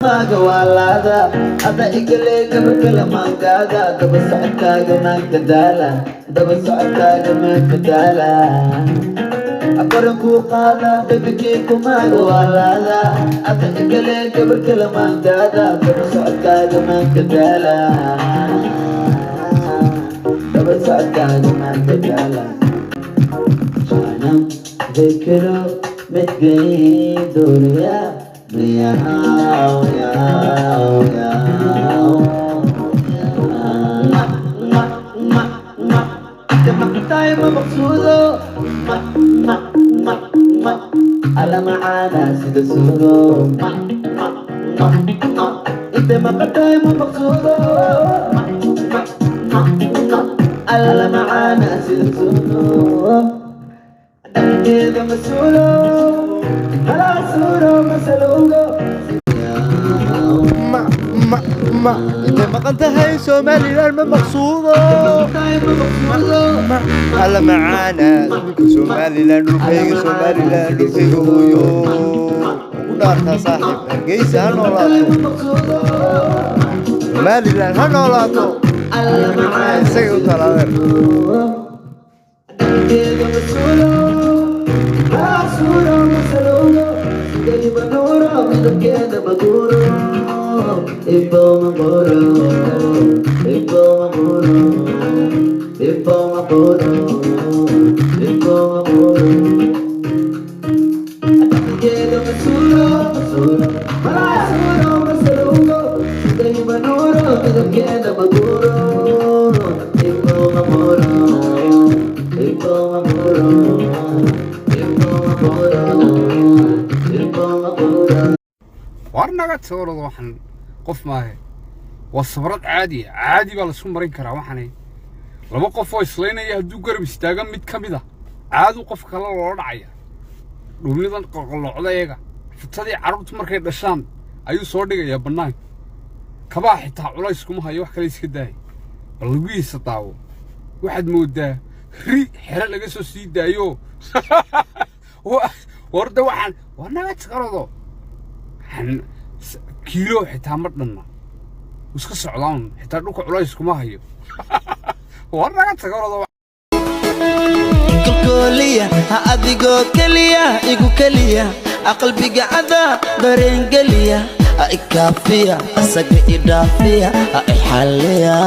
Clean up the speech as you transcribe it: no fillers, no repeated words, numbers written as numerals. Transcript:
Magawalada, ada ikaleka berkala mangada, daba sa'kaga magdadala, daba sa'kaga magdadala. Aparang kukala, bibigay ko magawalada, ada ikaleka berkala mangada, daba sa'kaga magdadala, daba sa'kaga magdadala. Sanam dekro met gayi duriya. Meow, meow, meow. Dapat tayo mabaksudo. Alam maana sida sudo. Ite makatay mabaksudo. Alam maana sida sudo. Ite masulo. إذا ما كنت هاي سومالي لأن مقصودة على معانا سومالي لأن رفيق سومالي لأن رفيق هويو ودارتا صاحب هرقيس هنولاتو سومالي لأن هنولاتو سيو تلاغر Ipo mapuro, ipo mapuro, ipo mapuro, ipo mapuro. Quiero masuro, masuro, masuro, masuro. Dai manuro, pero quiero maduro. Ipo mapuro, ipo mapuro, ipo mapuro, ipo mapuro. warna ka sawirado waxan qof maahe waa sabrad caadi baa la isku marin karaa waxani laba qof oo islaynaya haduu garab istaagan mid kamid ah caadu qof kale loo dhacaya dhuumidan qolqolocdayaga futadii carruurtu markay dhashaan ayuu soo dhigaya banaan kabaa xitaa culays kuma hayo wax kale iska daay bal lagu yiisa daawo waxaad moodaa ri xira laga soo sii daayo warda waxan warna ka sawirado كيلو حتى مرنا وش قصة علام حتى لو كعلايس كم هي ورنا تقول كلية هذه كلية إيجو كلية قلبي قاعدة برين قلية إكافية أسق إضافية حالية